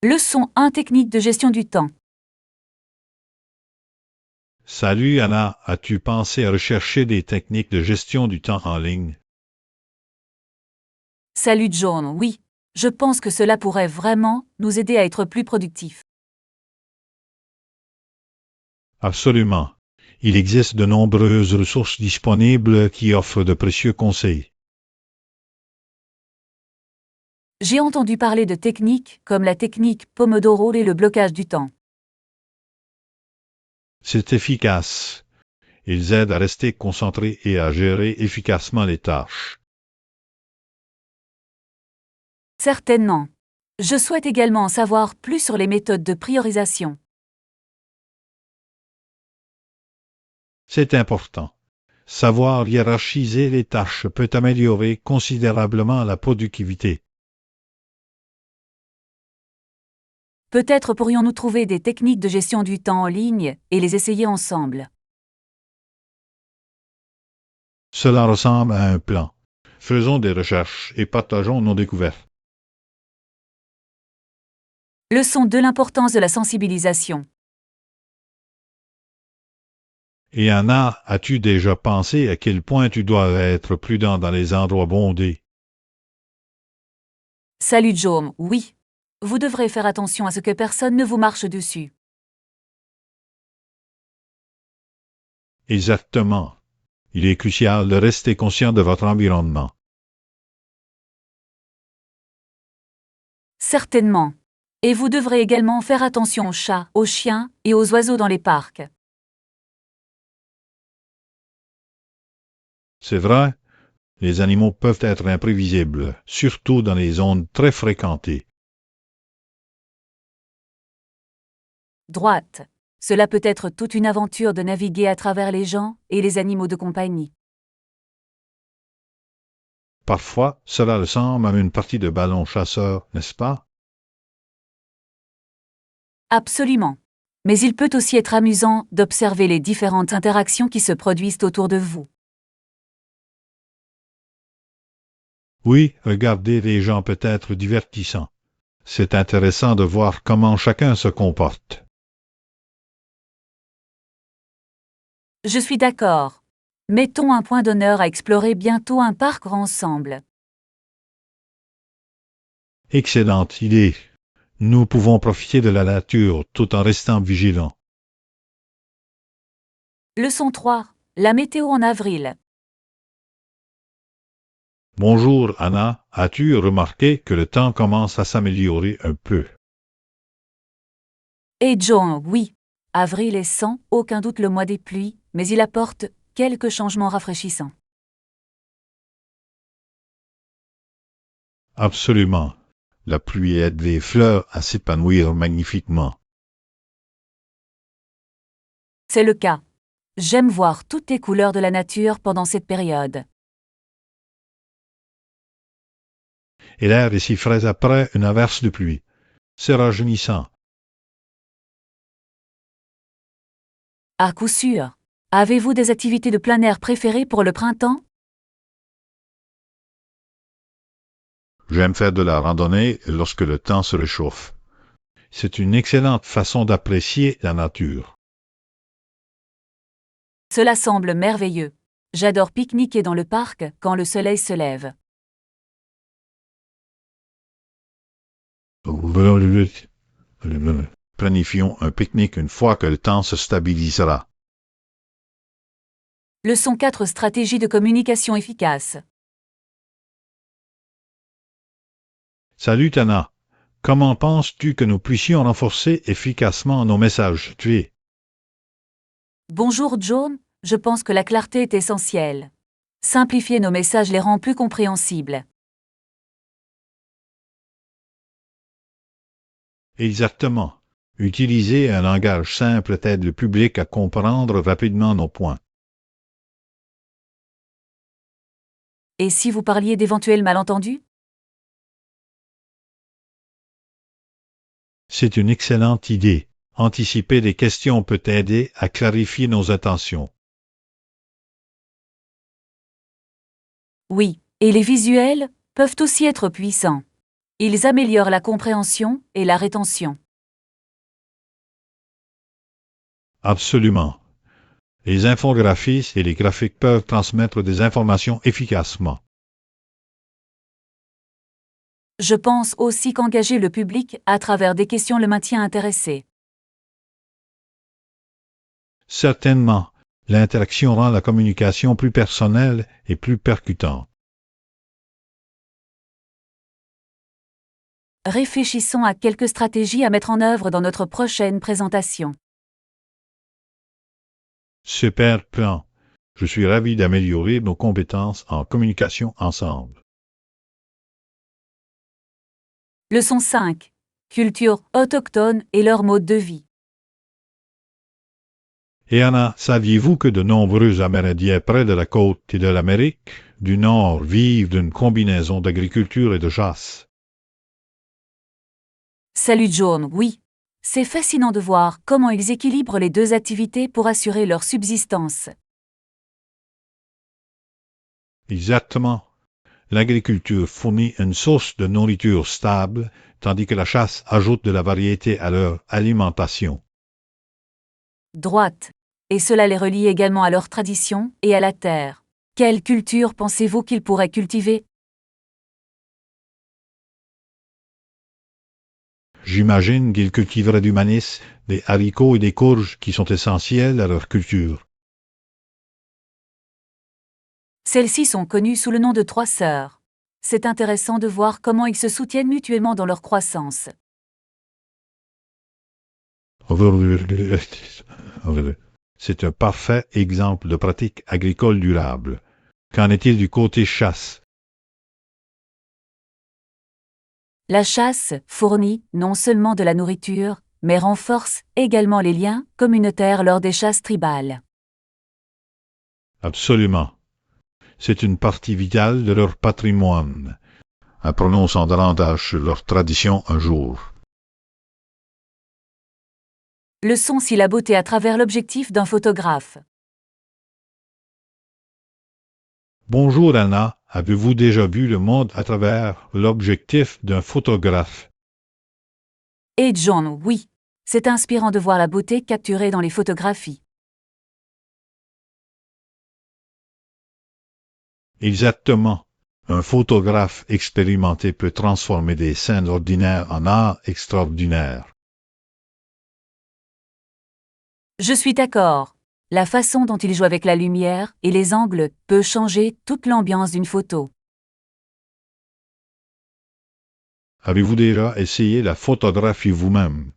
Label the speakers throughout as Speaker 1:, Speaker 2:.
Speaker 1: Leçon 1 technique de gestion du temps.
Speaker 2: Salut Anna, as-tu pensé à rechercher des techniques de gestion du temps en ligne?
Speaker 1: Salut John, oui. Je pense que cela pourrait vraiment nous aider à être plus productifs.
Speaker 2: Absolument. Il existe de nombreuses ressources disponibles qui offrent de précieux conseils.
Speaker 1: J'ai entendu parler de techniques comme la technique Pomodoro et le blocage du temps.
Speaker 2: C'est efficace. Ils aident à rester concentré et à gérer efficacement les tâches.
Speaker 1: Certainement. Je souhaite également en savoir plus sur les méthodes de priorisation.
Speaker 2: C'est important. Savoir hiérarchiser les tâches peut améliorer considérablement la productivité.
Speaker 1: Peut-être pourrions-nous trouver des techniques de gestion du temps en ligne et les essayer ensemble.
Speaker 2: Cela ressemble à un plan. Faisons des recherches et partageons nos découvertes.
Speaker 1: Leçon 2 l'importance de la sensibilisation.
Speaker 2: Et Anna, as-tu déjà pensé à quel point tu dois être prudent dans les endroits bondés?
Speaker 1: Salut John, oui. Vous devrez faire attention à ce que personne ne vous marche dessus.
Speaker 2: Exactement. Il est crucial de rester conscient de votre environnement.
Speaker 1: Certainement. Et vous devrez également faire attention aux chats, aux chiens et aux oiseaux dans les parcs.
Speaker 2: C'est vrai, les animaux peuvent être imprévisibles, surtout dans les zones très fréquentées.
Speaker 1: Droite. Cela peut être toute une aventure de naviguer à travers les gens et les animaux de compagnie.
Speaker 2: Parfois, cela ressemble à une partie de ballon chasseur, n'est-ce pas?
Speaker 1: Absolument. Mais il peut aussi être amusant d'observer les différentes interactions qui se produisent autour de vous.
Speaker 2: Oui, regarder les gens peut être divertissant. C'est intéressant de voir comment chacun se comporte.
Speaker 1: Je suis d'accord. Mettons un point d'honneur à explorer bientôt un parc ensemble.
Speaker 2: Excellente idée. Nous pouvons profiter de la nature tout en restant vigilants.
Speaker 1: Leçon 3. La météo en avril.
Speaker 2: Bonjour Anna, as-tu remarqué que le temps commence à s'améliorer un peu?
Speaker 1: Et John, oui. Avril est sans aucun doute le mois des pluies, mais il apporte quelques changements rafraîchissants.
Speaker 2: Absolument. La pluie aide les fleurs à s'épanouir magnifiquement.
Speaker 1: C'est le cas. J'aime voir toutes les couleurs de la nature pendant cette période.
Speaker 2: Et l'air est si frais après une averse de pluie. C'est rajeunissant.
Speaker 1: À coup sûr. Avez-vous des activités de plein air préférées pour le printemps?
Speaker 2: J'aime faire de la randonnée lorsque le temps se réchauffe. C'est une excellente façon d'apprécier la nature.
Speaker 1: Cela semble merveilleux. J'adore pique-niquer dans le parc quand le soleil se lève.
Speaker 2: Planifions un pique-nique une fois que le temps se stabilisera.
Speaker 1: Leçon 4 stratégie de communication efficace.
Speaker 2: Salut Tana. Comment penses-tu que nous puissions renforcer efficacement nos messages tués?
Speaker 1: Bonjour John, je pense que la clarté est essentielle. Simplifier nos messages les rend plus compréhensibles.
Speaker 2: Exactement. Utiliser un langage simple aide le public à comprendre rapidement nos points.
Speaker 1: Et si vous parliez d'éventuels malentendus?
Speaker 2: C'est une excellente idée. Anticiper les questions peut aider à clarifier nos intentions.
Speaker 1: Oui, et les visuels peuvent aussi être puissants. Ils améliorent la compréhension et la rétention.
Speaker 2: Absolument. Les infographies et les graphiques peuvent transmettre des informations efficacement.
Speaker 1: Je pense aussi qu'engager le public à travers des questions le maintient intéressé.
Speaker 2: Certainement, l'interaction rend la communication plus personnelle et plus percutante.
Speaker 1: Réfléchissons à quelques stratégies à mettre en œuvre dans notre prochaine présentation.
Speaker 2: Super plan. Je suis ravi d'améliorer nos compétences en communication ensemble.
Speaker 1: Leçon 5. Culture autochtone et leur mode de vie.
Speaker 2: Et Anna, saviez-vous que de nombreux Amérindiens près de la côte et de l'Amérique du Nord vivent d'une combinaison d'agriculture et de chasse?
Speaker 1: Salut John, oui. C'est fascinant de voir comment ils équilibrent les deux activités pour assurer leur subsistance.
Speaker 2: Exactement. L'agriculture fournit une source de nourriture stable, tandis que la chasse ajoute de la variété à leur alimentation.
Speaker 1: Droite. Et cela les relie également à leur tradition et à la terre. Quelle culture pensez-vous qu'ils pourraient cultiver?
Speaker 2: J'imagine qu'ils cultiveraient du manis, des haricots et des courges qui sont essentiels à leur culture.
Speaker 1: Celles-ci sont connues sous le nom de trois sœurs. C'est intéressant de voir comment ils se soutiennent mutuellement dans leur croissance.
Speaker 2: C'est un parfait exemple de pratique agricole durable. Qu'en est-il du côté chasse?
Speaker 1: La chasse fournit non seulement de la nourriture, mais renforce également les liens communautaires lors des chasses tribales.
Speaker 2: Absolument. C'est une partie vitale de leur patrimoine. Apprenons davantage sur leurs traditions un jour.
Speaker 1: Leçon si la beauté à travers l'objectif d'un photographe.
Speaker 2: Bonjour Anna, avez-vous déjà vu le monde à travers l'objectif d'un photographe?
Speaker 1: Et John, oui. C'est inspirant de voir la beauté capturée dans les photographies.
Speaker 2: Exactement. Un photographe expérimenté peut transformer des scènes ordinaires en art extraordinaire.
Speaker 1: Je suis d'accord. La façon dont il joue avec la lumière et les angles peut changer toute l'ambiance d'une photo.
Speaker 2: Avez-vous déjà essayé la photographie vous-même?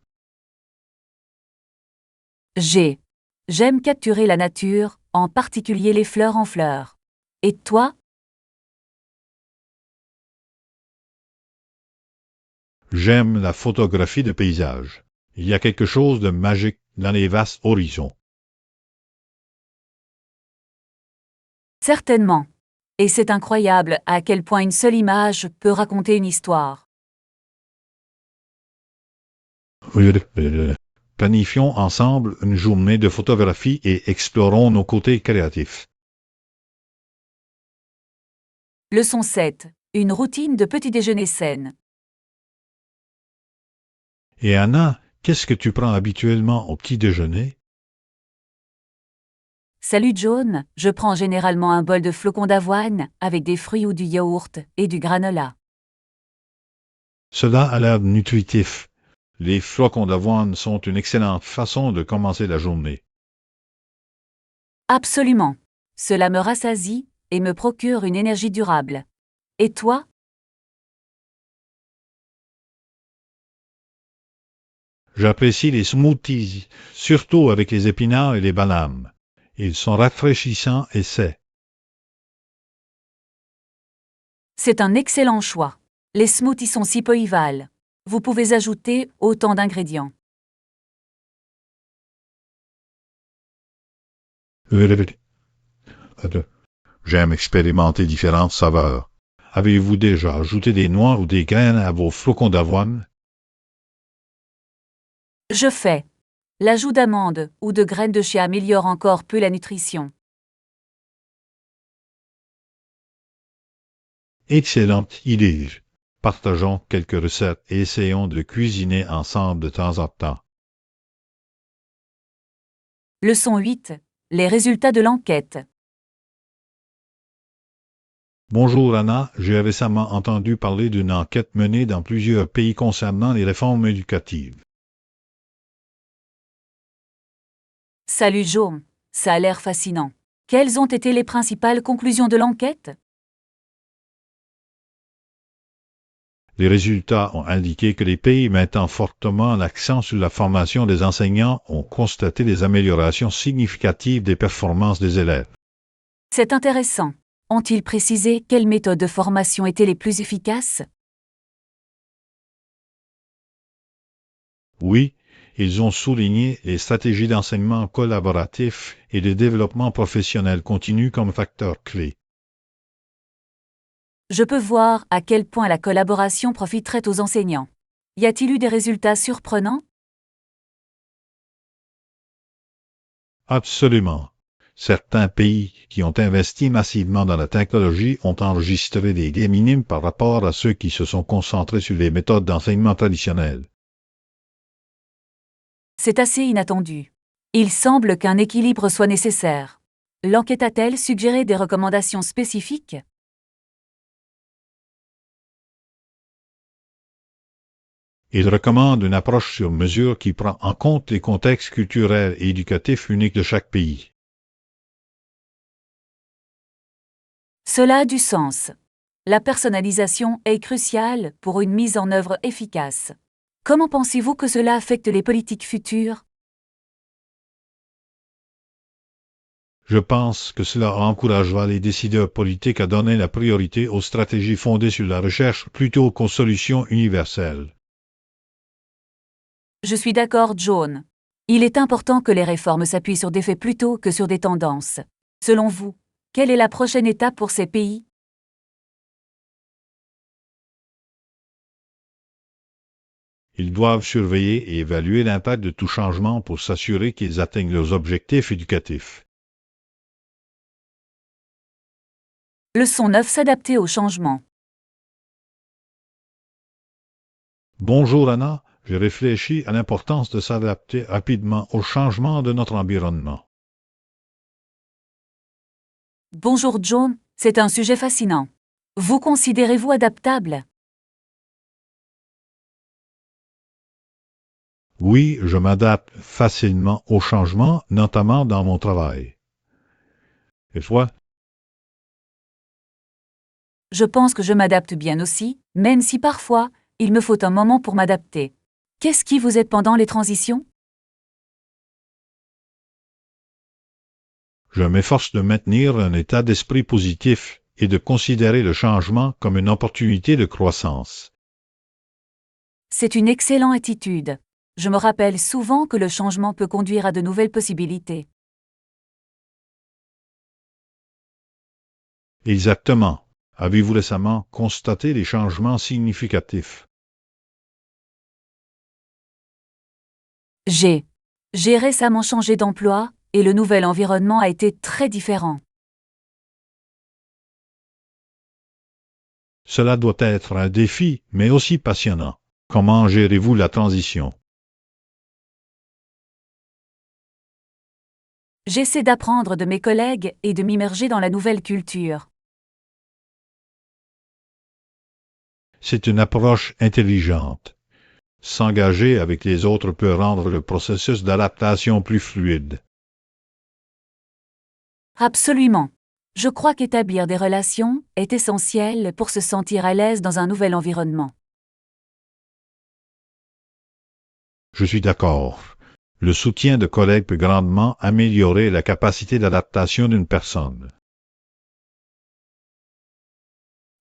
Speaker 1: J'aime capturer la nature, en particulier les fleurs en fleurs. Et toi?
Speaker 2: J'aime la photographie de paysage. Il y a quelque chose de magique dans les vastes horizons.
Speaker 1: Certainement. Et c'est incroyable à quel point une seule image peut raconter une histoire.
Speaker 2: Planifions ensemble une journée de photographie et explorons nos côtés créatifs.
Speaker 1: Leçon 7. Une routine de petit déjeuner saine.
Speaker 2: Et Anna, qu'est-ce que tu prends habituellement au petit déjeuner?
Speaker 1: Salut John, je prends généralement un bol de flocons d'avoine avec des fruits ou du yaourt et du granola.
Speaker 2: Cela a l'air nutritif. Les flocons d'avoine sont une excellente façon de commencer la journée.
Speaker 1: Absolument. Cela me rassasie et me procure une énergie durable. Et toi?
Speaker 2: J'apprécie les smoothies, surtout avec les épinards et les bananes. Ils sont rafraîchissants et sains.
Speaker 1: C'est un excellent choix. Les smoothies sont si polyvalents. Vous pouvez ajouter autant d'ingrédients.
Speaker 2: J'aime expérimenter différentes saveurs. Avez-vous déjà ajouté des noix ou des graines à vos flocons d'avoine?
Speaker 1: Je fais. L'ajout d'amandes ou de graines de chia améliore encore peu la nutrition.
Speaker 2: Excellente idée. Partageons quelques recettes et essayons de cuisiner ensemble de temps en temps.
Speaker 1: Leçon 8. Les résultats de l'enquête.
Speaker 2: Bonjour Anna, j'ai récemment entendu parler d'une enquête menée dans plusieurs pays concernant les réformes éducatives.
Speaker 1: Salut Joe, ça a l'air fascinant. Quelles ont été les principales conclusions de l'enquête?
Speaker 2: Les résultats ont indiqué que les pays mettant fortement l'accent sur la formation des enseignants ont constaté des améliorations significatives des performances des élèves.
Speaker 1: C'est intéressant. Ont-ils précisé quelles méthodes de formation étaient les plus efficaces?
Speaker 2: Oui, ils ont souligné les stratégies d'enseignement collaboratif et de développement professionnel continu comme facteurs clés.
Speaker 1: Je peux voir à quel point la collaboration profiterait aux enseignants. Y a-t-il eu des résultats surprenants?
Speaker 2: Absolument. Certains pays qui ont investi massivement dans la technologie ont enregistré des gains minimes par rapport à ceux qui se sont concentrés sur les méthodes d'enseignement traditionnelles.
Speaker 1: C'est assez inattendu. Il semble qu'un équilibre soit nécessaire. L'enquête a-t-elle suggéré des recommandations spécifiques?
Speaker 2: Il recommande une approche sur mesure qui prend en compte les contextes culturels et éducatifs uniques de chaque pays.
Speaker 1: Cela a du sens. La personnalisation est cruciale pour une mise en œuvre efficace. Comment pensez-vous que cela affecte les politiques futures?
Speaker 2: Je pense que cela encouragera les décideurs politiques à donner la priorité aux stratégies fondées sur la recherche plutôt qu'aux solutions universelles.
Speaker 1: Je suis d'accord, John. Il est important que les réformes s'appuient sur des faits plutôt que sur des tendances. Selon vous, quelle est la prochaine étape pour ces pays?
Speaker 2: Ils doivent surveiller et évaluer l'impact de tout changement pour s'assurer qu'ils atteignent leurs objectifs éducatifs.
Speaker 1: Leçon 9. S'adapter au changement.
Speaker 2: Bonjour Anna, j'ai réfléchi à l'importance de s'adapter rapidement au changement de notre environnement.
Speaker 1: Bonjour John, c'est un sujet fascinant. Vous considérez-vous adaptable?
Speaker 2: Oui, je m'adapte facilement au changement, notamment dans mon travail. Et toi?
Speaker 1: Je pense que je m'adapte bien aussi, même si parfois, il me faut un moment pour m'adapter. Qu'est-ce qui vous aide pendant les transitions?
Speaker 2: Je m'efforce de maintenir un état d'esprit positif et de considérer le changement comme une opportunité de croissance.
Speaker 1: C'est une excellente attitude. Je me rappelle souvent que le changement peut conduire à de nouvelles possibilités.
Speaker 2: Exactement. Avez-vous récemment constaté des changements significatifs?
Speaker 1: J'ai récemment changé d'emploi et le nouvel environnement a été très différent.
Speaker 2: Cela doit être un défi, mais aussi passionnant. Comment gérez-vous la transition?
Speaker 1: J'essaie d'apprendre de mes collègues et de m'immerger dans la nouvelle culture.
Speaker 2: C'est une approche intelligente. S'engager avec les autres peut rendre le processus d'adaptation plus fluide.
Speaker 1: Absolument. Je crois qu'établir des relations est essentiel pour se sentir à l'aise dans un nouvel environnement.
Speaker 2: Je suis d'accord. Le soutien de collègues peut grandement améliorer la capacité d'adaptation d'une personne.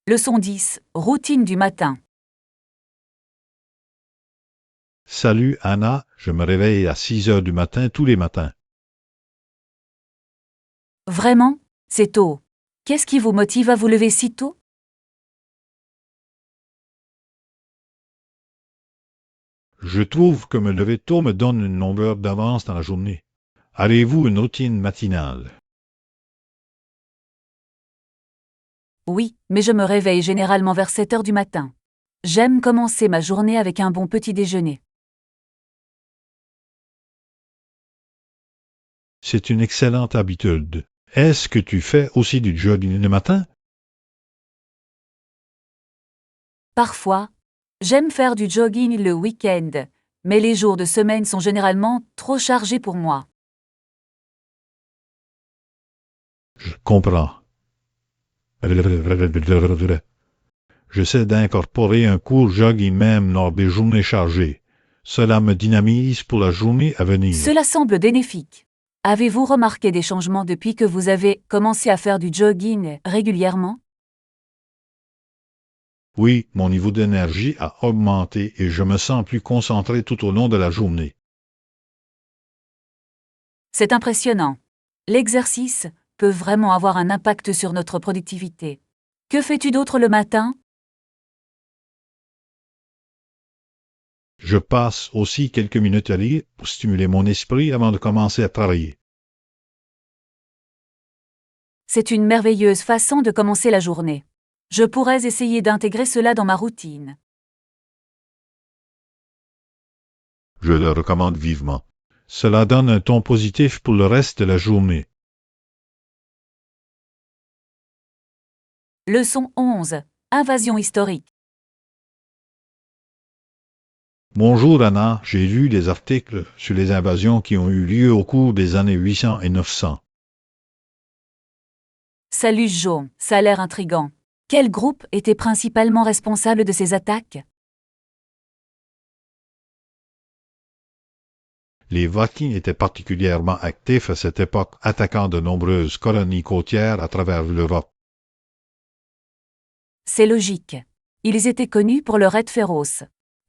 Speaker 1: Leçon 10. Routine du matin.
Speaker 2: Salut Anna, je me réveille à 6 heures du matin tous les matins.
Speaker 1: Vraiment? C'est tôt. Qu'est-ce qui vous motive à vous lever si tôt?
Speaker 2: Je trouve que me lever tôt me donne une longueur d'avance dans la journée. Avez-vous une routine matinale?
Speaker 1: Oui, mais je me réveille généralement vers 7 heures du matin. J'aime commencer ma journée avec un bon petit déjeuner.
Speaker 2: C'est une excellente habitude. Est-ce que tu fais aussi du jogging le matin?
Speaker 1: Parfois, j'aime faire du jogging le week-end, mais les jours de semaine sont généralement trop chargés pour moi.
Speaker 2: Je comprends. J'essaie d'incorporer un court jogging même lors des journées chargées. Cela me dynamise pour la journée à venir.
Speaker 1: Cela semble bénéfique. Avez-vous remarqué des changements depuis que vous avez commencé à faire du jogging régulièrement?
Speaker 2: Oui, mon niveau d'énergie a augmenté et je me sens plus concentré tout au long de la journée.
Speaker 1: C'est impressionnant. L'exercice peut vraiment avoir un impact sur notre productivité. Que fais-tu d'autre le matin?
Speaker 2: Je passe aussi quelques minutes à lire pour stimuler mon esprit avant de commencer à travailler.
Speaker 1: C'est une merveilleuse façon de commencer la journée. Je pourrais essayer d'intégrer cela dans ma routine.
Speaker 2: Je le recommande vivement. Cela donne un ton positif pour le reste de la journée.
Speaker 1: Leçon 11. Invasion historique.
Speaker 2: Bonjour Anna, j'ai lu des articles sur les invasions qui ont eu lieu au cours des années 800 et 900.
Speaker 1: Salut Joe, ça a l'air intriguant. Quel groupe était principalement responsable de ces attaques?
Speaker 2: Les Vikings étaient particulièrement actifs à cette époque, attaquant de nombreuses colonies côtières à travers l'Europe.
Speaker 1: C'est logique. Ils étaient connus pour leur aide féroce.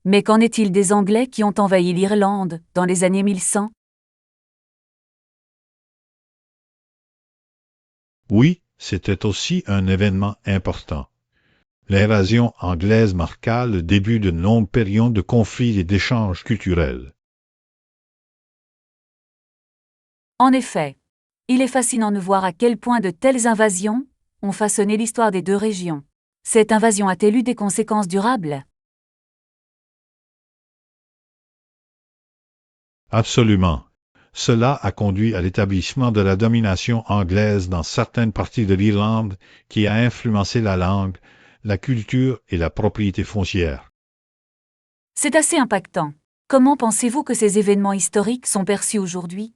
Speaker 1: Mais qu'en est-il des Anglais qui ont envahi l'Irlande dans les années 1100?
Speaker 2: Oui, c'était aussi un événement important. L'invasion anglaise marqua le début d'une longue période de conflits et d'échanges culturels.
Speaker 1: En effet, il est fascinant de voir à quel point de telles invasions ont façonné l'histoire des deux régions. Cette invasion a-t-elle eu des conséquences durables?
Speaker 2: Absolument. Cela a conduit à l'établissement de la domination anglaise dans certaines parties de l'Irlande qui a influencé la langue, la culture et la propriété foncière.
Speaker 1: C'est assez impactant. Comment pensez-vous que ces événements historiques sont perçus aujourd'hui?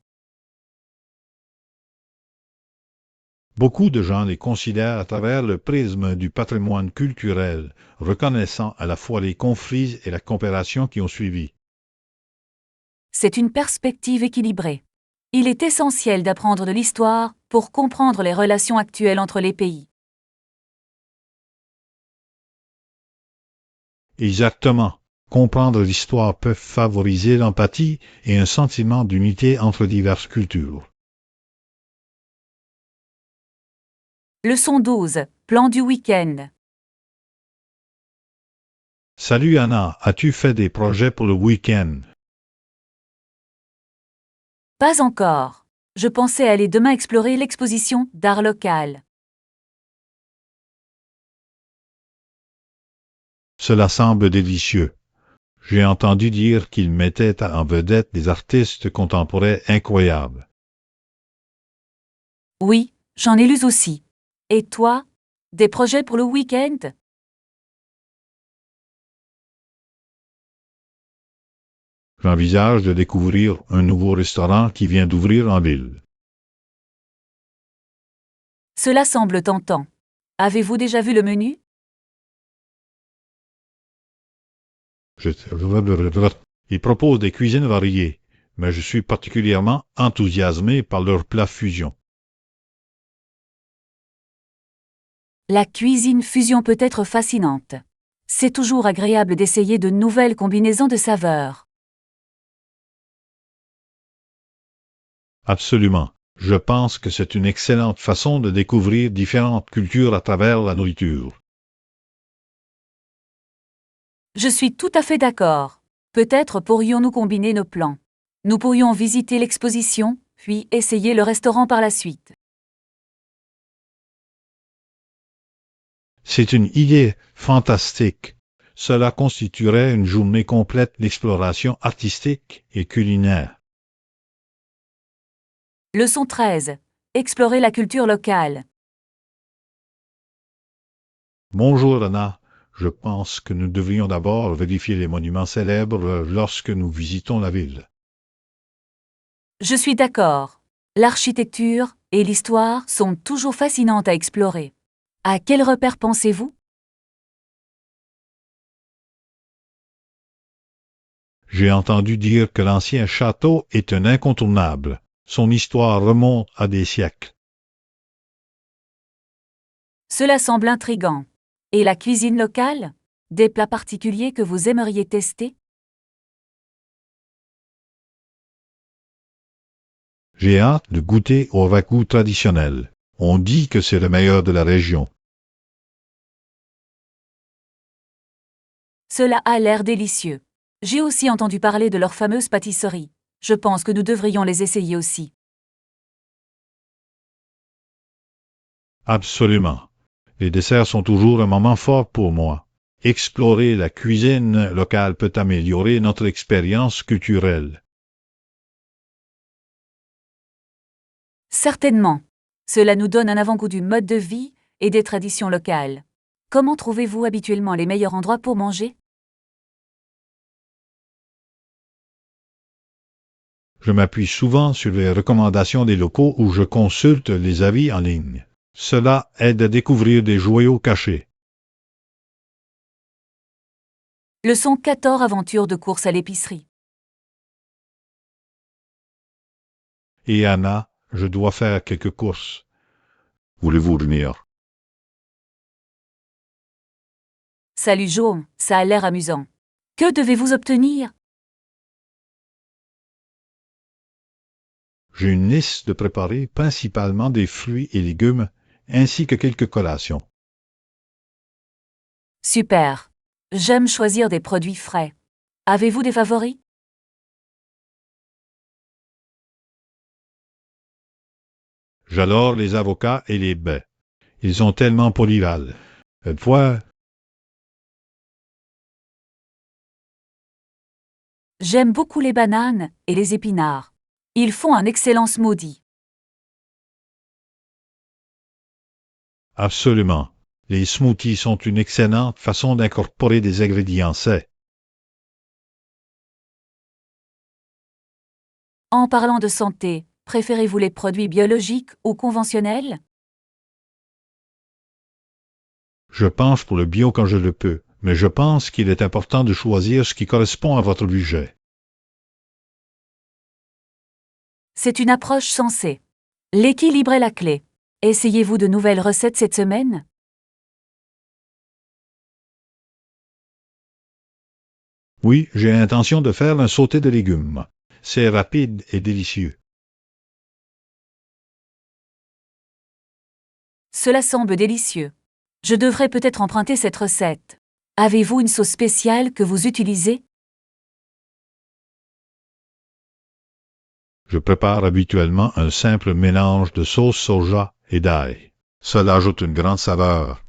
Speaker 2: Beaucoup de gens les considèrent à travers le prisme du patrimoine culturel, reconnaissant à la fois les conflits et la coopération qui ont suivi.
Speaker 1: C'est une perspective équilibrée. Il est essentiel d'apprendre de l'histoire pour comprendre les relations actuelles entre les pays.
Speaker 2: Exactement. Comprendre l'histoire peut favoriser l'empathie et un sentiment d'unité entre diverses cultures.
Speaker 1: Leçon 12. Plan du week-end.
Speaker 2: Salut Anna, as-tu fait des projets pour le week-end?
Speaker 1: Pas encore. Je pensais aller demain explorer l'exposition d'art local.
Speaker 2: Cela semble délicieux. J'ai entendu dire qu'il mettait en vedette des artistes contemporains incroyables.
Speaker 1: Oui, j'en ai lu aussi. Et toi? Des projets pour le week-end?
Speaker 2: J'envisage de découvrir un nouveau restaurant qui vient d'ouvrir en ville.
Speaker 1: Cela semble tentant. Avez-vous déjà vu le menu?
Speaker 2: Ils proposent des cuisines variées, mais je suis particulièrement enthousiasmé par leur plat fusion.
Speaker 1: La cuisine fusion peut être fascinante. C'est toujours agréable d'essayer de nouvelles combinaisons de saveurs.
Speaker 2: Absolument. Je pense que c'est une excellente façon de découvrir différentes cultures à travers la nourriture.
Speaker 1: Je suis tout à fait d'accord. Peut-être pourrions-nous combiner nos plans. Nous pourrions visiter l'exposition, puis essayer le restaurant par la suite.
Speaker 2: C'est une idée fantastique. Cela constituerait une journée complète d'exploration artistique et culinaire.
Speaker 1: Leçon 13. Explorer la culture locale.
Speaker 2: Bonjour Anna, je pense que nous devrions d'abord vérifier les monuments célèbres lorsque nous visitons la ville.
Speaker 1: Je suis d'accord. L'architecture et l'histoire sont toujours fascinantes à explorer. À quel repère pensez-vous?
Speaker 2: J'ai entendu dire que l'ancien château est un incontournable. Son histoire remonte à des siècles.
Speaker 1: Cela semble intrigant. Et la cuisine locale? Des plats particuliers que vous aimeriez tester?
Speaker 2: J'ai hâte de goûter au ragoût traditionnel. On dit que c'est le meilleur de la région.
Speaker 1: Cela a l'air délicieux. J'ai aussi entendu parler de leurs fameuses pâtisseries. Je pense que nous devrions les essayer aussi.
Speaker 2: Absolument. Les desserts sont toujours un moment fort pour moi. Explorer la cuisine locale peut améliorer notre expérience culturelle.
Speaker 1: Certainement. Cela nous donne un avant-goût du mode de vie et des traditions locales. Comment trouvez-vous habituellement les meilleurs endroits pour manger?
Speaker 2: Je m'appuie souvent sur les recommandations des locaux ou je consulte les avis en ligne. Cela aide à découvrir des joyaux cachés.
Speaker 1: Leçon 14. Aventure de course à l'épicerie.
Speaker 2: Et Anna, je dois faire quelques courses. Voulez-vous venir?
Speaker 1: Salut Jo, ça a l'air amusant. Que devez-vous obtenir?
Speaker 2: J'ai une liste de préparer principalement des fruits et légumes ainsi que quelques collations.
Speaker 1: Super. J'aime choisir des produits frais. Avez-vous des favoris?
Speaker 2: J'adore les avocats et les baies. Ils sont tellement polyvales. Fois,
Speaker 1: J'aime beaucoup les bananes et les épinards. Ils font un excellent smoothie.
Speaker 2: absolument. Les smoothies sont une excellente façon d'incorporer des ingrédients sains.
Speaker 1: En parlant de santé, préférez-vous les produits biologiques ou conventionnels?
Speaker 2: Je penche pour le bio quand je le peux, mais je pense qu'il est important de choisir ce qui correspond à votre budget.
Speaker 1: C'est une approche sensée. L'équilibre est la clé. Essayez-vous de nouvelles recettes cette semaine?
Speaker 2: Oui, j'ai l'intention de faire un sauté de légumes. C'est rapide et délicieux.
Speaker 1: Cela semble délicieux. Je devrais peut-être emprunter cette recette. Avez-vous une sauce spéciale que vous utilisez?
Speaker 2: Je prépare habituellement un simple mélange de sauce soja et d'ail. Cela ajoute une grande saveur.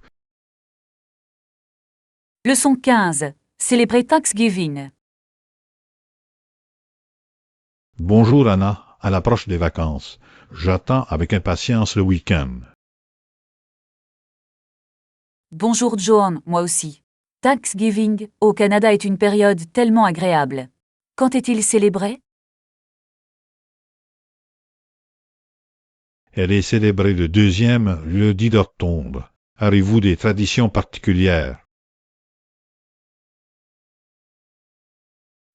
Speaker 1: Leçon 15. Célébrer Thanksgiving.
Speaker 2: Bonjour Anna, à l'approche des vacances. J'attends avec impatience le week-end.
Speaker 1: Bonjour Joan, moi aussi. Thanksgiving au Canada est une période tellement agréable. Quand est-il célébré?
Speaker 2: Elle est célébrée le deuxième lundi d'octobre. Avez-vous des traditions particulières?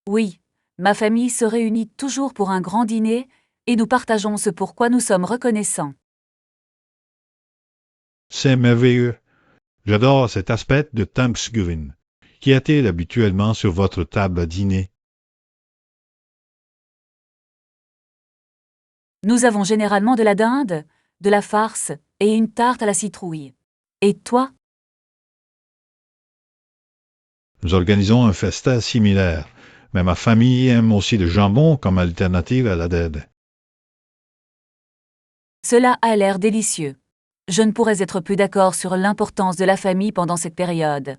Speaker 1: Oui, ma famille se réunit toujours pour un grand dîner et nous partageons ce pourquoi nous sommes reconnaissants.
Speaker 2: C'est merveilleux. J'adore cet aspect de Thanksgiving. Qu'y a-t-il habituellement sur votre table à dîner?
Speaker 1: Nous avons généralement de la dinde, de la farce et une tarte à la citrouille. Et toi?
Speaker 2: Nous organisons un festin similaire, mais ma famille aime aussi le jambon comme alternative à la dinde.
Speaker 1: Cela a l'air délicieux. Je ne pourrais être plus d'accord sur l'importance de la famille pendant cette période.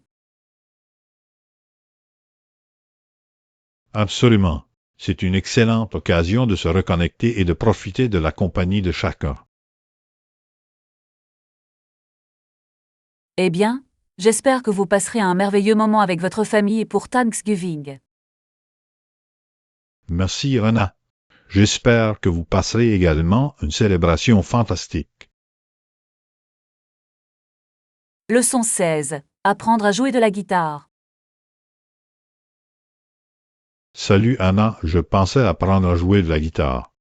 Speaker 2: Absolument. C'est une excellente occasion de se reconnecter et de profiter de la compagnie de chacun.
Speaker 1: Eh bien, j'espère que vous passerez un merveilleux moment avec votre famille pour Thanksgiving.
Speaker 2: Merci, Rena. J'espère que vous passerez également une célébration fantastique.
Speaker 1: Leçon 16. Apprendre à jouer de la guitare.
Speaker 2: Salut, Anna, je pensais apprendre à jouer de la guitare.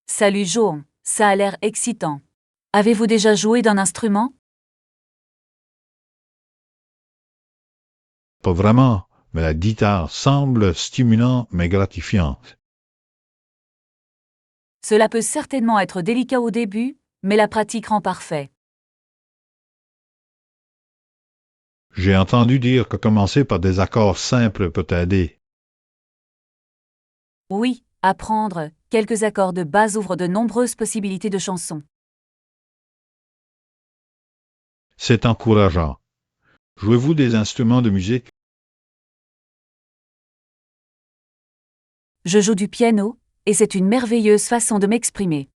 Speaker 1: Salut Joan, ça a l'air excitant. Avez-vous déjà joué d'un instrument?
Speaker 2: Pas vraiment, mais la guitare semble stimulante mais gratifiante.
Speaker 1: Cela peut certainement être délicat au début, mais la pratique rend parfait.
Speaker 2: J'ai entendu dire que commencer par des accords simples peut aider.
Speaker 1: Oui, apprendre quelques accords de base ouvre de nombreuses possibilités de chansons.
Speaker 2: C'est encourageant. Jouez-vous des instruments de musique?
Speaker 1: Je joue du piano, et c'est une merveilleuse façon de m'exprimer.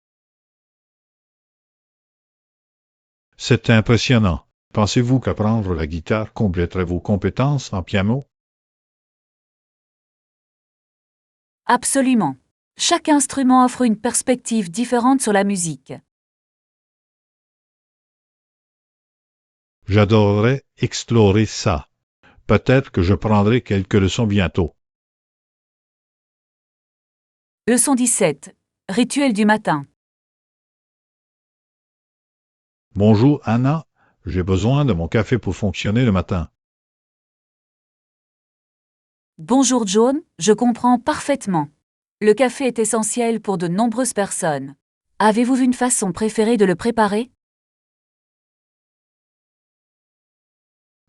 Speaker 2: C'est impressionnant. Pensez-vous qu'apprendre la guitare compléterait vos compétences en piano?
Speaker 1: Absolument. Chaque instrument offre une perspective différente sur la musique.
Speaker 2: J'adorerais explorer ça. Peut-être que je prendrai quelques leçons bientôt.
Speaker 1: Leçon 17. Rituel du matin.
Speaker 2: Bonjour, Anna. J'ai besoin de mon café pour fonctionner le matin.
Speaker 1: Bonjour Joan, je comprends parfaitement. Le café est essentiel pour de nombreuses personnes. Avez-vous une façon préférée de le préparer?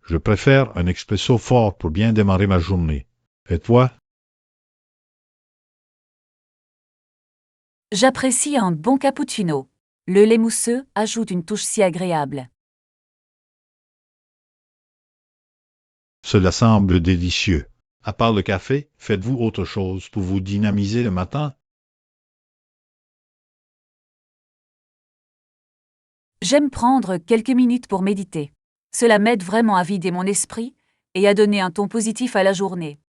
Speaker 2: Je préfère un expresso fort pour bien démarrer ma journée. Et toi?
Speaker 1: J'apprécie un bon cappuccino. Le lait mousseux ajoute une touche si agréable.
Speaker 2: Cela semble délicieux. À part le café, faites-vous autre chose pour vous dynamiser le matin?
Speaker 1: J'aime prendre quelques minutes pour méditer. Cela m'aide vraiment à vider mon esprit et à donner un ton positif à la journée.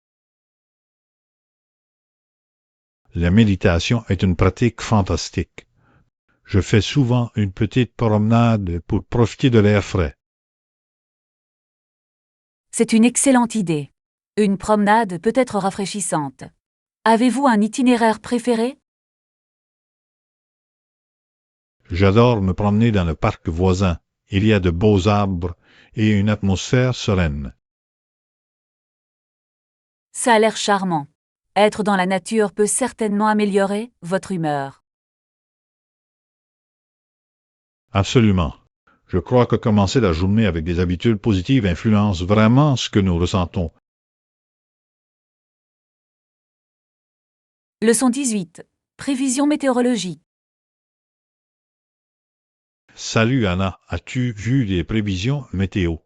Speaker 2: La méditation est une pratique fantastique. Je fais souvent une petite promenade pour profiter de l'air frais.
Speaker 1: C'est une excellente idée. Une promenade peut être rafraîchissante. Avez-vous un itinéraire préféré?
Speaker 2: J'adore me promener dans le parc voisin. Il y a de beaux arbres et une atmosphère sereine.
Speaker 1: Ça a l'air charmant. Être dans la nature peut certainement améliorer votre humeur.
Speaker 2: Absolument. Je crois que commencer la journée avec des habitudes positives influence vraiment ce que nous ressentons.
Speaker 1: Leçon 18. Prévision météorologique.
Speaker 2: Salut Anna, as-tu vu les prévisions météo?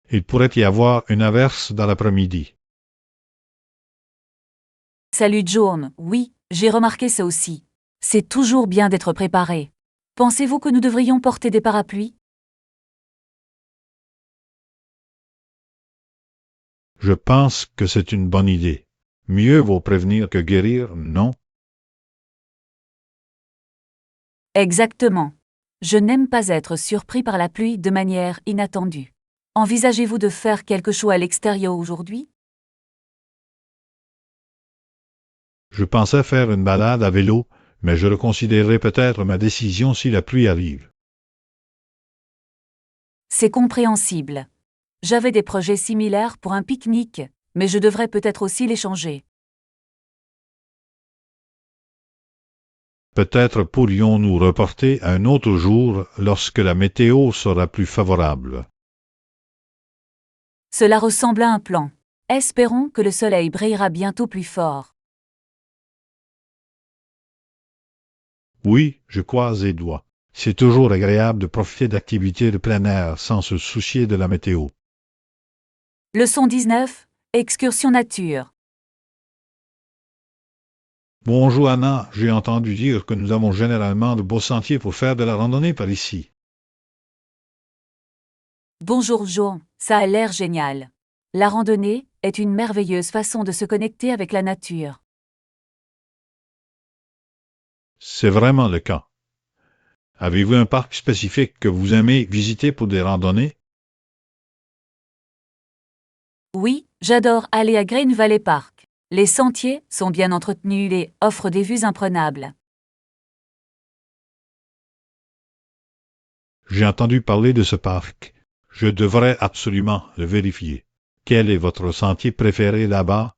Speaker 2: Il pourrait y avoir une averse dans l'après-midi.
Speaker 1: Salut Joan, oui, j'ai remarqué ça aussi. C'est toujours bien d'être préparé. Pensez-vous que nous devrions porter des parapluies?
Speaker 2: Je pense que c'est une bonne idée. Mieux vaut prévenir que guérir, non?
Speaker 1: Exactement. Je n'aime pas être surpris par la pluie de manière inattendue. Envisagez-vous de faire quelque chose à l'extérieur aujourd'hui?
Speaker 2: Je pensais faire une balade à vélo, mais je reconsidérerai peut-être ma décision si la pluie arrive.
Speaker 1: C'est compréhensible. J'avais des projets similaires pour un pique-nique, mais je devrais peut-être aussi les changer.
Speaker 2: Peut-être pourrions-nous reporter à un autre jour lorsque la météo sera plus favorable.
Speaker 1: Cela ressemble à un plan. Espérons que le soleil brillera bientôt plus fort.
Speaker 2: Oui, je croise les doigts. C'est toujours agréable de profiter d'activités de plein air sans se soucier de la météo.
Speaker 1: Leçon 19. Excursion nature.
Speaker 2: Bonjour Anna, j'ai entendu dire que nous avons généralement de beaux sentiers pour faire de la randonnée par ici.
Speaker 1: Bonjour Jean, ça a l'air génial. La randonnée est une merveilleuse façon de se connecter avec la nature.
Speaker 2: C'est vraiment le cas. Avez-vous un parc spécifique que vous aimez visiter pour des randonnées?
Speaker 1: Oui, j'adore aller à Green Valley Park. Les sentiers sont bien entretenus et offrent des vues imprenables.
Speaker 2: J'ai entendu parler de ce parc. Je devrais absolument le vérifier. Quel est votre sentier préféré là-bas?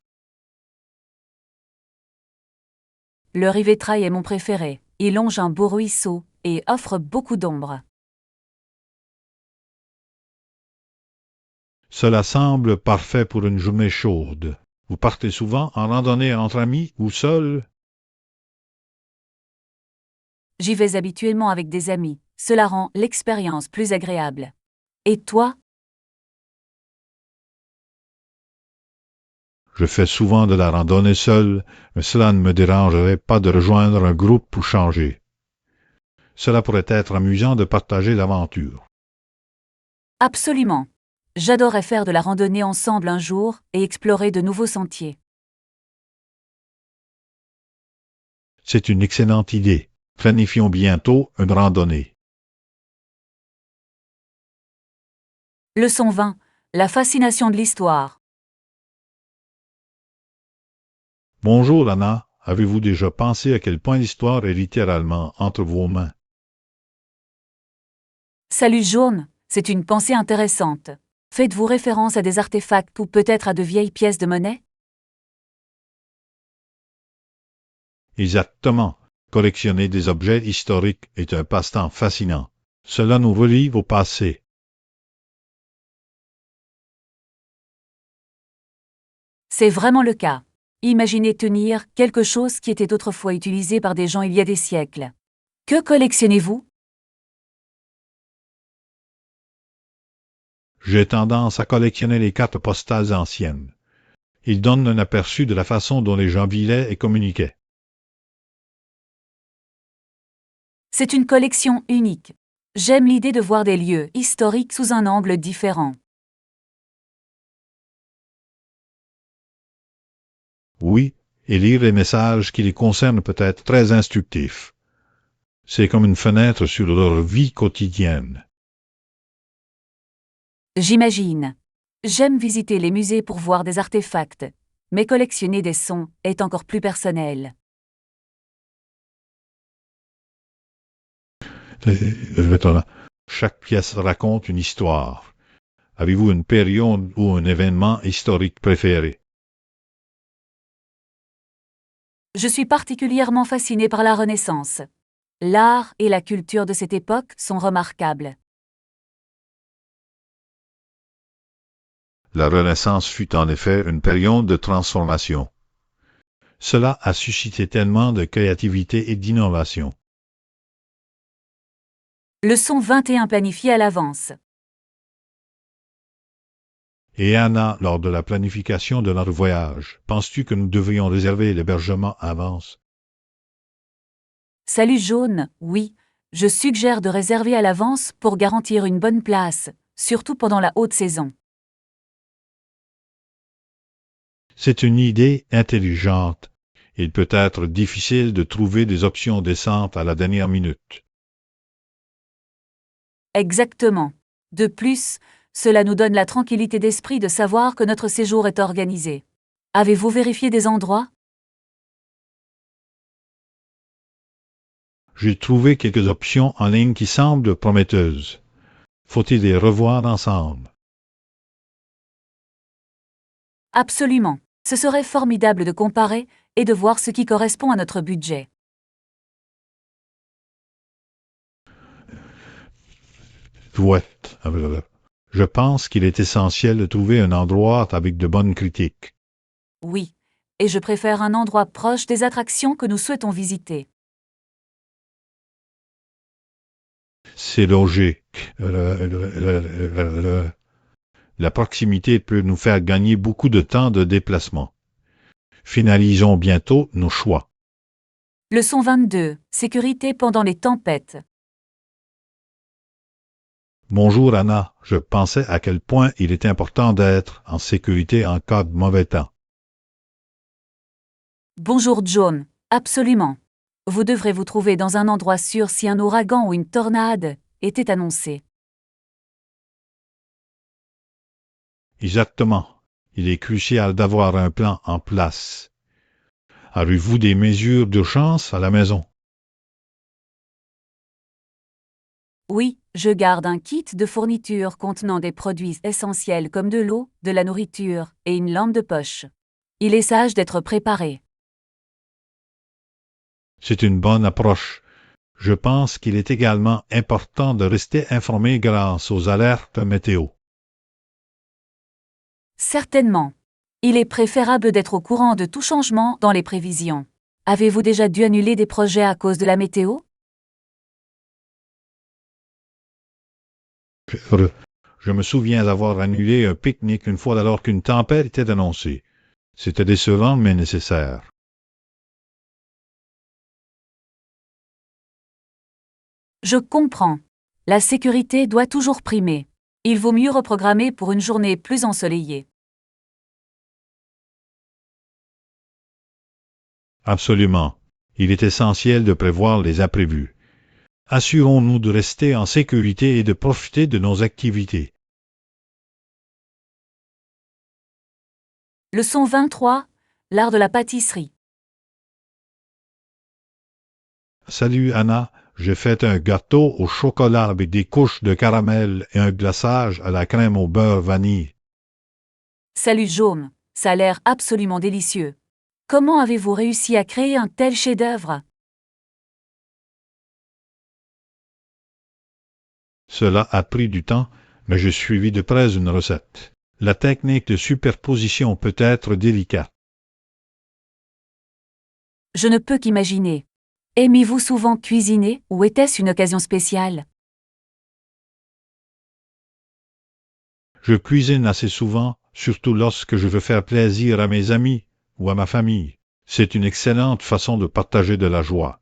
Speaker 1: Le Rivetrail est mon préféré. Il longe un beau ruisseau et offre beaucoup d'ombre.
Speaker 2: Cela semble parfait pour une journée chaude. Vous partez souvent en randonnée entre amis ou seul?
Speaker 1: J'y vais habituellement avec des amis. Cela rend l'expérience plus agréable. Et toi?
Speaker 2: Je fais souvent de la randonnée seul, mais cela ne me dérangerait pas de rejoindre un groupe pour changer. Cela pourrait être amusant de partager l'aventure.
Speaker 1: Absolument. J'adorerais faire de la randonnée ensemble un jour et explorer de nouveaux sentiers.
Speaker 2: C'est une excellente idée. Planifions bientôt une randonnée.
Speaker 1: Leçon 20. La fascination de l'histoire.
Speaker 2: Bonjour Anna, avez-vous déjà pensé à quel point l'histoire est littéralement entre vos mains?
Speaker 1: Salut Jaune, c'est une pensée intéressante. Faites-vous référence à des artefacts ou peut-être à de vieilles pièces de monnaie?
Speaker 2: Exactement. Collectionner des objets historiques est un passe-temps fascinant. Cela nous relie au passé.
Speaker 1: C'est vraiment le cas. Imaginez tenir quelque chose qui était autrefois utilisé par des gens il y a des siècles. Que collectionnez-vous?
Speaker 2: J'ai tendance à collectionner les cartes postales anciennes. Ils donnent un aperçu de la façon dont les gens vivaient et communiquaient.
Speaker 1: C'est une collection unique. J'aime l'idée de voir des lieux historiques sous un angle différent.
Speaker 2: Oui, et lire les messages qui les concernent peut être très instructif. C'est comme une fenêtre sur leur vie quotidienne.
Speaker 1: J'imagine. J'aime visiter les musées pour voir des artefacts, mais collectionner des sons est encore plus personnel.
Speaker 2: Je vais te là. Chaque pièce raconte une histoire. Avez-vous une période ou un événement historique préféré?
Speaker 1: Je suis particulièrement fascinée par la Renaissance. L'art et la culture de cette époque sont remarquables.
Speaker 2: La Renaissance fut en effet une période de transformation. Cela a suscité tellement de créativité et d'innovation.
Speaker 1: Leçon 21 planifiée à l'avance.
Speaker 2: Et Anna, lors de la planification de notre voyage, penses-tu que nous devrions réserver l'hébergement à l'avance?
Speaker 1: Salut Jaune, oui, je suggère de réserver à l'avance pour garantir une bonne place, surtout pendant la haute saison.
Speaker 2: C'est une idée intelligente. Il peut être difficile de trouver des options décentes à la dernière minute.
Speaker 1: Exactement. De plus, cela nous donne la tranquillité d'esprit de savoir que notre séjour est organisé. Avez-vous vérifié des endroits?
Speaker 2: J'ai trouvé quelques options en ligne qui semblent prometteuses. Faut-il les revoir ensemble?
Speaker 1: Absolument. Ce serait formidable de comparer et de voir ce qui correspond à notre budget.
Speaker 2: Douette. Je pense qu'il est essentiel de trouver un endroit avec de bonnes critiques.
Speaker 1: Oui. Et je préfère un endroit proche des attractions que nous souhaitons visiter.
Speaker 2: C'est logique. la proximité peut nous faire gagner beaucoup de temps de déplacement. Finalisons bientôt nos choix.
Speaker 1: Leçon 22. Sécurité pendant les tempêtes.
Speaker 2: Bonjour Anna, je pensais à quel point il est important d'être en sécurité en cas de mauvais temps.
Speaker 1: Bonjour John. Absolument. Vous devrez vous trouver dans un endroit sûr si un ouragan ou une tornade était annoncé.
Speaker 2: Exactement. Il est crucial d'avoir un plan en place. Avez-vous des mesures d'urgence à la maison?
Speaker 1: Oui, je garde un kit de fourniture contenant des produits essentiels comme de l'eau, de la nourriture et une lampe de poche. Il est sage d'être préparé.
Speaker 2: C'est une bonne approche. Je pense qu'il est également important de rester informé grâce aux alertes météo.
Speaker 1: Certainement. Il est préférable d'être au courant de tout changement dans les prévisions. Avez-vous déjà dû annuler des projets à cause de la météo?
Speaker 2: Je me souviens avoir annulé un pique-nique une fois alors qu'une tempête était annoncée. C'était décevant mais nécessaire.
Speaker 1: Je comprends. La sécurité doit toujours primer. Il vaut mieux reprogrammer pour une journée plus ensoleillée.
Speaker 2: Absolument. Il est essentiel de prévoir les imprévus. Assurons-nous de rester en sécurité et de profiter de nos activités.
Speaker 1: Leçon 23. L'art de la pâtisserie.
Speaker 2: Salut Anna, j'ai fait un gâteau au chocolat avec des couches de caramel et un glaçage à la crème au beurre vanille.
Speaker 1: Salut Jaume, ça a l'air absolument délicieux. Comment avez-vous réussi à créer un tel chef-d'œuvre?
Speaker 2: Cela a pris du temps, mais j'ai suivi de près une recette. La technique de superposition peut être délicate.
Speaker 1: Je ne peux qu'imaginer. Aimez-vous souvent cuisiner ou était-ce une occasion spéciale?
Speaker 2: Je cuisine assez souvent, surtout lorsque je veux faire plaisir à mes amis ou à ma famille. C'est une excellente façon de partager de la joie.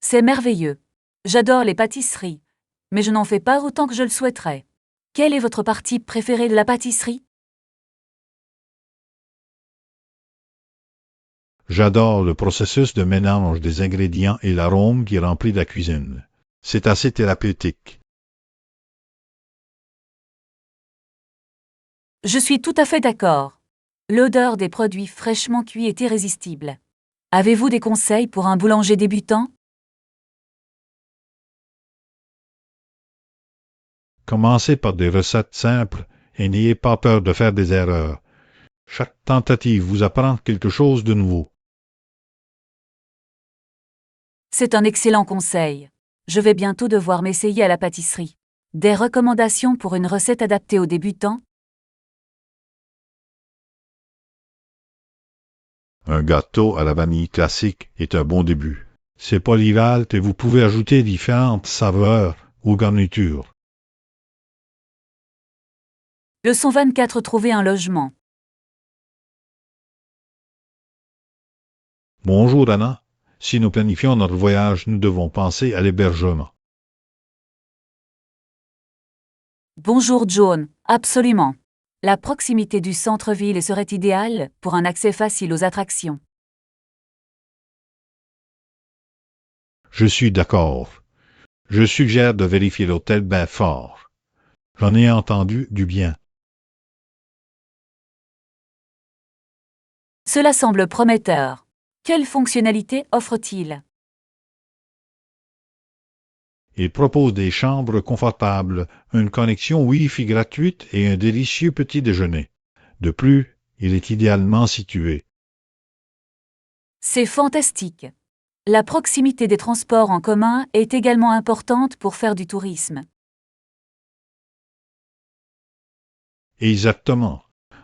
Speaker 1: C'est merveilleux. J'adore les pâtisseries, mais je n'en fais pas autant que je le souhaiterais. Quelle est votre partie préférée de la pâtisserie?
Speaker 2: J'adore le processus de mélange des ingrédients et l'arôme qui remplit la cuisine. C'est assez thérapeutique.
Speaker 1: Je suis tout à fait d'accord. L'odeur des produits fraîchement cuits est irrésistible. Avez-vous des conseils pour un boulanger débutant?
Speaker 2: Commencez par des recettes simples et n'ayez pas peur de faire des erreurs. Chaque tentative vous apprend quelque chose de nouveau.
Speaker 1: C'est un excellent conseil. Je vais bientôt devoir m'essayer à la pâtisserie. Des recommandations pour une recette adaptée aux débutants?
Speaker 2: Un gâteau à la vanille classique est un bon début. C'est polyvalent et vous pouvez ajouter différentes saveurs aux garnitures.
Speaker 1: Leçon 24. Trouver un logement.
Speaker 2: Bonjour Anna. Si nous planifions notre voyage, nous devons penser à l'hébergement.
Speaker 1: Bonjour John, absolument. La proximité du centre-ville serait idéale pour un accès facile aux attractions.
Speaker 2: Je suis d'accord. Je suggère de vérifier l'hôtel Belfort. J'en ai entendu du bien.
Speaker 1: Cela semble prometteur. Quelles fonctionnalités offre-t-il?
Speaker 2: Il propose des chambres confortables, une connexion Wi-Fi gratuite et un délicieux petit déjeuner. De plus, il est idéalement situé.
Speaker 1: C'est fantastique. La proximité des transports en commun est également importante pour faire du tourisme.
Speaker 2: Exactement.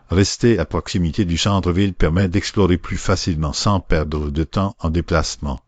Speaker 2: Rester à proximité du centre-ville permet d'explorer plus facilement sans perdre de temps en déplacement.